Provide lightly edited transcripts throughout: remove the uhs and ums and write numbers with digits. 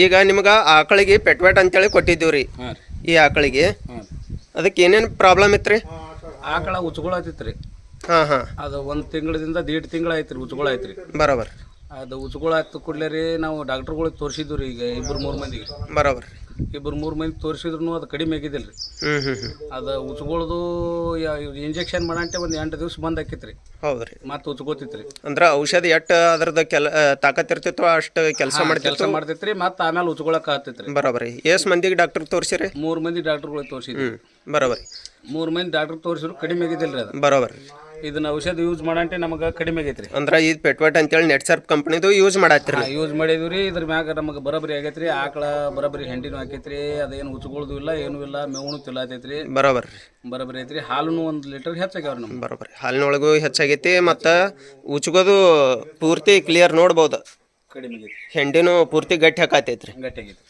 ಈಗ ನಿಮ್ಗೆ ಆಕಳಿಗೆ ಪೆಟ್ವೆಟ್ ಅಂತೇಳಿ ಕೊಟ್ಟಿದ್ದೀವಿ ರೀ. ಹಾಂ ರೀ. ಈ ಆಕಳಿಗೆ ಹಾಂ ಅದಕ್ಕೆ ಏನೇನು ಪ್ರಾಬ್ಲಮ್ ಇತ್ತು ರೀ? ಆಕಳ ಉಚ್ಕೊಳತಿತ್ತು ರೀ. ಹಾಂ ಹಾಂ ಅದು 1 ತಿಂಗಳಿಂದ 1.5 ತಿಂಗಳು ಆಯ್ತು ರೀ ಉಚ್ಕೊಳಾಯ್ತು ರೀ. ಬರೋಬರ್. ಅದು ಉಚ್ಕೊಳಾಯ್ತು ಕೂಡಲೇ ರೀ ನಾವು ಡಾಕ್ಟ್ರುಗಳಿಗೆ ತೋರಿಸಿದ್ವಿ ರೀ. ಈಗ 2-3 ಮಂದಿಗೆ ಬರೋಬರ್. 2-3 ಮಂದಿ ತೋರಿಸಿದ್ರು ಅದು ಕಡಿಮೆ ಆಗಿದ್ದಿಲ್ಲ ರೀ. ಅದು ಉಚ್ಕೊಳ್ಳೋದು ಇಂಜೆಕ್ಷನ್ ಮಾಡಂಟೆ ಒಂದು 8 ದಿವ್ಸ ಬಂದ್ ಆಕಿತ್ತು ರೀ. ಹೌದು ರೀ. ಮತ್ತೆ ಉಚ್ಕೋತಿತ್ತು ರೀ. ಅಂದ್ರೆ ಔಷಧ ಎಷ್ಟು ಅದ್ರದ್ದು ತಾಕತ್ ಇರ್ತಿತ್ತು ಅಷ್ಟು ಕೆಲಸ ಮಾಡ್ತೈತ್ರಿ. ಮತ್ತೆ ಆಮೇಲೆ ಉಚ್ಕೊಳಕ್ ಆಗ್ತೈತ್ರಿ. ಬರೋಬರಿ. ಎಷ್ಟು ಮಂದಿಗೆ ಡಾಕ್ಟರ್ ತೋರಿಸಿರಿ? 3 ಮಂದಿ ಡಾಕ್ಟ್ರುಗಳಿಗೆ ತೋರಿಸಿದ್ವಿ. ಬರೋಬರಿ. 3 ಮಂದಿ ಡಾಕ್ಟರ್ ತೋರಿಸಿದ್ರು ಕಡಿಮೆ ಆಗಿದ್ದಿಲ್ಲ ರೀ ಅದು. ಬರೋಬರಿ. ಇದನ್ನ ಔಷಧ ಯೂಸ್ ಮಾಡಂಟೆ ನಮಗೆ ಕಡಿಮೆ ಆಗೈತ್ರಿ. ಅಂದ್ರೆ ಇದು ಪೆಟ್ವೆಟ್ ಅಂತೇಳಿ ನೆಟ್ಸರ್ಪ್ ಕಂಪ್ನಿದು ಯೂಸ್ ಮಾಡತ್ತೀರಿ? ಯೂಸ್ ಮಾಡಿದ್ವಿ ರೀ. ಇದ್ರ ಮ್ಯಾಗ ನಮಗೆ ಬರೋಬರಿ ಆಗೈತ್ರಿ. ಆಕಳ ಬರೋಬರಿ ಹೆಂಡಿನೂ ಹಾಕೈತ್ರಿ. ಅದೇನು ಉಚ್ಕೊಳ್ಳೋದು ಇಲ್ಲ, ಏನೂ ಇಲ್ಲ, ಮೇವನು ತಿಲ್ಲತೈತ್ರಿ. ಬರೋಬರಿ. ಬರೋಬರಿ ಐತ್ರಿ. ಹಾಲು 1 ಲೀಟರ್ ಹೆಚ್ಚಾಗ್ಯಾವ್ರಿ ನಮ್ಗೆ. ಬರೋಬರಿ. ಹಾಲಿನೊಳಗೂ ಹೆಚ್ಚಾಗೈತಿ ಮತ್ತು ಉಚ್ಕೋದು ಪೂರ್ತಿ ಕ್ಲಿಯರ್ ನೋಡ್ಬೋದು. ಕಡಿಮೆ ಆಗೈತಿ. ಹೆಂಡಿನೂ ಪೂರ್ತಿ ಗಟ್ಟಿ ಹಾಕತೈತ್ರಿ. ಗಟ್ಟಿ ಆಗೈತಿ.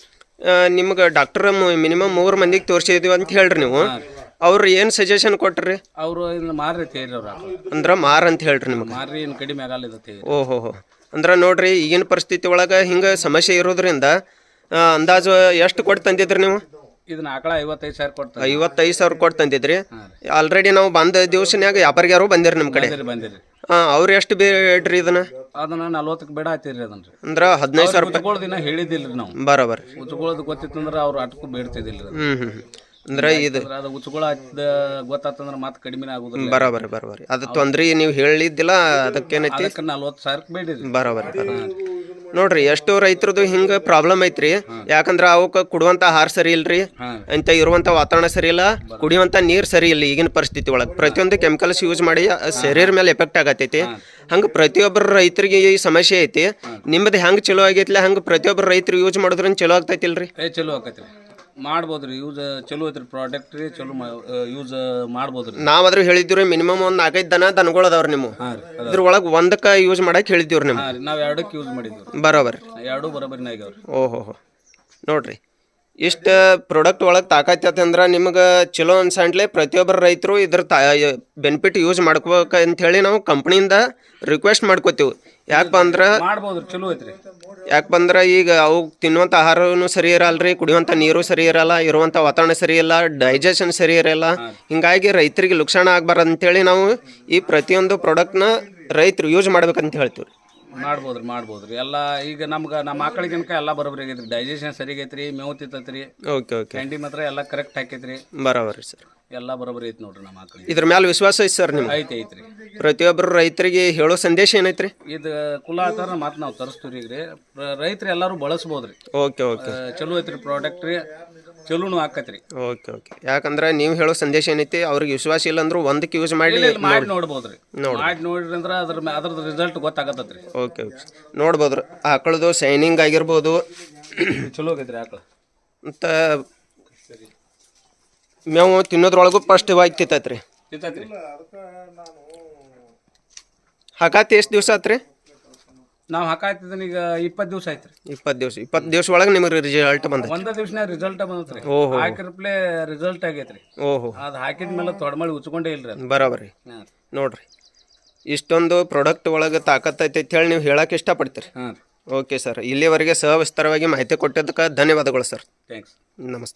ನಿಮ್ಗೆ ಡಾಕ್ಟರ್ ಮಿನಿಮಮ್ 3 ಮಂದಿಗೆ ತೋರಿಸಿದ್ವಿ ಅಂತ ಹೇಳ್ರಿ ನೀವು. ಅವ್ರು ಏನು ಸಜೆಷನ್ ಕೊಟ್ರಿ? ಅವರು ಇನ್ನು ಮಾರ್ರಿ ತೇರಿ ಅವ್ರು ಅಂದ್ರೆ ಮಾರ್ ಅಂತ ಹೇಳ್ರಿ ನಿಮ್ಗೆ. ಮಾರ್ರಿ ಏನು ಕಡಿಮೆ ಆಗಲ್ಲ ಇದು ತೇರಿ. ಓಹೋ. ಅಂದ್ರೆ ನೋಡ್ರಿ ಈಗಿನ ಪರಿಸ್ಥಿತಿ ಒಳಗೆ ಹಿಂಗೆ ಸಮಸ್ಯೆ ಇರೋದ್ರಿಂದ ಅಂದಾಜು ಎಷ್ಟು ಕೊಟ್ಟು ತಂದಿದ್ರಿ ನೀವು? ಇದನ್ನ ಆಕಳ 55,000 ಕೊಡ್ತಾರೆ. 55,000 ಕೊಟ್ಟು ತಂದಿದ್ರಿ. ಆಲ್ರೆಡಿ ನಾವು ಬಂದ ದಿವಸನ್ಯಾಗ ವ್ಯಾಪಾರಿಗಾರು ಬಂದಿರಿ ನಿಮ್ಮ ಕಡೆ? ಬಂದಿರಿ. ಅವ್ರು ಎಷ್ಟು ಬೇಡ್ರಿ ಇದನ್ನ? ಅದನ್ನ 40ಕ್ಕೆ ಬೇಡ ಆಯ್ತಿರಿ ಅದನ್ರಿ. ಅಂದ್ರೆ 15,000 ರೂಪಾಯಿ ಉಚ್ಕೊಳ್ಳೋದು ದಿನ ಹೇಳಿದಿಲ್ರಿ ನಾವು. ಬರೋಬರ್. ಉಚ್ಕೊಳ್ಳೋದು ಗೊತ್ತಿತ್ತಂದ್ರೆ ಅವ್ರು ಅಟಕ್ಕೂ ಬೇಡ್ತಿದ್ದಿಲ್ಲ. ಅಂದ್ರೆ ಇದು ಅದು ಉಚ್ಕೊಳ್ಳ ಗೊತ್ತಾತಂದ್ರೆ ಮತ್ತೆ ಕಡಿಮೆ ಆಗುದಿಲ್ಲ. ಬರೋಬರಿ. ಅದು ತೊಂದ್ರೆ ನೀವು ಹೇಳಿದ್ದಿಲ್ಲ, ಅದಕ್ಕೇನೈತಿ 40,000 ಬೇಡಿರಿ. ಬರೋಬರಿ. ನೋಡ್ರಿ ಎಷ್ಟು ರೈತರದು ಹಿಂಗ ಪ್ರಾಬ್ಲಮ್ ಐತ್ರಿ. ಯಾಕಂದ್ರೆ ಅವಕ್ಕೆ ಕುಡುವಂತ ಆಹಾರ ಸರಿ ಇಲ್ರಿ, ಅಂತ ಇರುವಂತ ವಾತಾವರಣ ಸರಿ ಇಲ್ಲ, ಕುಡಿಯುವಂತ ನೀರ್ ಸರಿ ಇಲ್ಲ. ಈಗಿನ ಪರಿಸ್ಥಿತಿ ಒಳಗೆ ಪ್ರತಿಯೊಂದು ಕೆಮಿಕಲ್ಸ್ ಯೂಸ್ ಮಾಡಿ ಶರೀರ ಮೇಲೆ ಎಫೆಕ್ಟ್ ಆಗತೈತಿ. ಹಂಗ ಪ್ರತಿಯೊಬ್ಬರ ರೈತರಿಗೆ ಈ ಸಮಸ್ಯೆ ಐತಿ. ನಿಮ್ಮದು ಹೆಂಗ್ ಚಲೋ ಆಗೈತಿಲ್ಲ ಹಂಗ ಪ್ರತಿಯೊಬ್ಬರು ರೈತರು ಯೂಸ್ ಮಾಡಿದ್ರಿಂದ ಚಲೋ ಆಗ್ತೈತಿಲ್ರಿ? ಚಲೋ ಆಕೈತ್ರಿ. ಮಾಡ್ಬೋದ್ರಿ. ಯೂಸ್ ಚಲೋ ಐತ್ರಿ. ಪ್ರಾಡಕ್ಟ್ ರೀ ಚಲೋ ಯೂಸ್ ಮಾಡ್ಬೋದ್ರಿ. ನಾವಾದ್ರೂ ಹೇಳಿದ್ವಿ ಮಿನಿಮಮ್ ಒಂದು 4-5 ದನಗಳು ಅದಾವ್ರಿ. ನಿಮ್ಮ ಇದ್ರೊಳಗೆ 1ಕ್ಕೆ ಯೂಸ್ ಮಾಡಕ್ ಹೇಳಿದ್ದೀವ್ರಿ ನಿಮ್ಗೆ. ನಾವು 2ಕ್ಕೆ ಯೂಸ್ ಮಾಡಿದ್ವಿ. ಬರೋಬರಿ. 2 ಬರೋಬರಿನ ಆಗ್ಯಾವ್ರಿ. ಓಹೋ. ನೋಡ್ರಿ ಇಷ್ಟು ಪ್ರಾಡಕ್ಟ್ ಒಳಗೆ ತಾಕತ್ತೈತೆ ಅಂದ್ರೆ ನಿಮ್ಗೆ ಚಲೋ ಅನ್ಸಂಟ್ಲೆ ಪ್ರತಿಯೊಬ್ಬರು ರೈತರು ಇದ್ರ ಬೆನಿಫಿಟ್ ಯೂಸ್ ಮಾಡ್ಕೋಬೇಕಂಥೇಳಿ ನಾವು ಕಂಪ್ನಿಯಿಂದ ರಿಕ್ವೆಸ್ಟ್ ಮಾಡ್ಕೋತೀವಿ. ಯಾಕಪ್ಪ ಅಂದ್ರೆ ಮಾಡ್ಬೋದ್ರಿ. ಚಲೋ ಐತ್ರಿ. ಯಾಕಂದ್ರೆ ಈಗ ಅವು ತಿನ್ನುವಂಥ ಆಹಾರನೂ ಸರಿ ಇರಲ್ರಿ, ಕುಡಿಯುವಂಥ ನೀರು ಸರಿ ಇರಲ್ಲ, ಇರುವಂಥ ವಾತಾವರಣ ಸರಿ ಇಲ್ಲ, ಡೈಜೆಷನ್ ಸರಿ ಇರಲ್ಲ. ಹಿಂಗಾಗಿ ರೈತರಿಗೆ ಲುಕ್ಷಣ ಆಗ್ಬಾರ್ದು ಅಂತೇಳಿ ನಾವು ಈ ಪ್ರತಿಯೊಂದು ಪ್ರಾಡಕ್ಟ್ನ ರೈತರು ಯೂಸ್ ಮಾಡ್ಬೇಕಂತ ಹೇಳ್ತೀವಿ. ಮಾಡ್ಬೋದ್ರಿ. ಎಲ್ಲ ಈಗ ನಮ್ಮ ಆಕಳಿಗನಕ ಎಲ್ಲ ಬರೋಬರಿ ಆಗೈತ್ರಿ. ಡೈಜೆಷನ್ ಸರಿ ಆಗೈತ್ರಿ, ಮೇವು ತಿತ್ತೈತ್ರಿ. ಓಕೆ. ಹೆಂಡಿ ಮಾತ್ರ ಎಲ್ಲ ಕರೆಕ್ಟ್ ಹಾಕೈತ್ರಿ. ಬರೋಬರಿ ಸರ್. ಎಲ್ಲ ಬರೋಬರಿ ಐತಿ ನೋಡ್ರಿ ನಮ್ಮ ಆಕಳಿಗೆ. ಇದ್ರ ಮೇಲೆ ವಿಶ್ವಾಸ ಐತಿ ಸರ್ ನಿಮ್ಗೆ? ಐತ್ರಿ. ಪ್ರತಿಯೊಬ್ಬರು ರೈತರಿಗೆ ಹೇಳೋ ಸಂದೇಶ ಏನೈತ್ರಿ? ಇದು ಕುಲ ಆತರ ಮಾತು ನಾವು ತರಿಸ್ತೀವಿ ಈಗ ರೀ. ರೈತರು ಎಲ್ಲರೂ ಬಳಸ್ಬೋದ್ರಿ. ಓಕೆ. ಚಲೋ ಐತ್ರಿ ಪ್ರಾಡಕ್ಟ್ ರೀ. ಚಲೋನು ಆಕತ್ರಿ. ಓಕೆ. ಯಾಕಂದ್ರೆ ನೀವು ಹೇಳೋ ಸಂದೇಶ ಏನೈತಿ ಅವ್ರಿಗೆ ವಿಶ್ವಾಸ ಇಲ್ಲ ಅಂದ್ರೂ 1ಕ್ಕೆ ಯೂಸ್ ಮಾಡಿ ನೋಡ್ಬೋದ್ರಿ. ಮಾಡಿ ನೋಡ್ರಿ ಅಂದ್ರೆ ಅದ್ರದ್ದು ರಿಸಲ್ಟ್ ಗೊತ್ತಾಗತ್ತತ್ರಿ. ಓಕೆ. ನೋಡ್ಬೋದ್ರಿ. ಆಕಳದು ಶೈನಿಂಗ್ ಆಗಿರ್ಬೋದು, ಚಲೋ ಆಗೈತ್ರಿ ಆಕಳ. ಮತ್ತು ಮೇವು ತಿನ್ನೋದ್ರೊಳಗೂ ಫಸ್ಟ್ ಇವಾಗಿ ತಿತ್ತೈತ್ರಿ. ಹಾಕಾತಿ ಎಷ್ಟು ದಿವಸ ಆತ್ರಿ? ನಾವು ಹಾಕಾಯ್ತಿದ್ದೀನಿ ಈಗ 20 ದಿವಸ ಆಯ್ತು. 20 ದಿವಸ ಒಳಗೆ ನಿಮಗೆ ರಿಸಲ್ಟ್ ಬಂದ? 1 ದಿವಸನೇ ರಿಸಲ್ಟ್ ಬಂದತ್ರಿ. ಹಾಕಿರ್ಪ್ಲೆ ರಿಸಲ್ಟ್ ಆಗೈತ್ರಿ. ಅದು ಹಾಕಿದ್ಮೇಲೆ ತೊಡಮಳಿ ಉಚ್ಕೊಂಡೇ ಇಲ್ರಿ. ಬರೋಬರಿ. ನೋಡ್ರಿ ಇಷ್ಟೊಂದು ಪ್ರಾಡಕ್ಟ್ ಒಳಗೆ ತಾಕತ್ತೈತೆ ಅಂತ ಹೇಳಿ ನೀವು ಹೇಳಕ್ಕೆ ಇಷ್ಟಪಡ್ತೀರಿ. Okay sir. ಇಲ್ಲಿವರೆಗೆ ಸವಿಸ್ತಾರವಾಗಿ ಮಾಹಿತಿ ಕೊಟ್ಟಿದ್ದಕ್ಕೆ ಧನ್ಯವಾದಗಳು ಸರ್. ಥ್ಯಾಂಕ್ಸ್. ನಮಸ್ತೆ.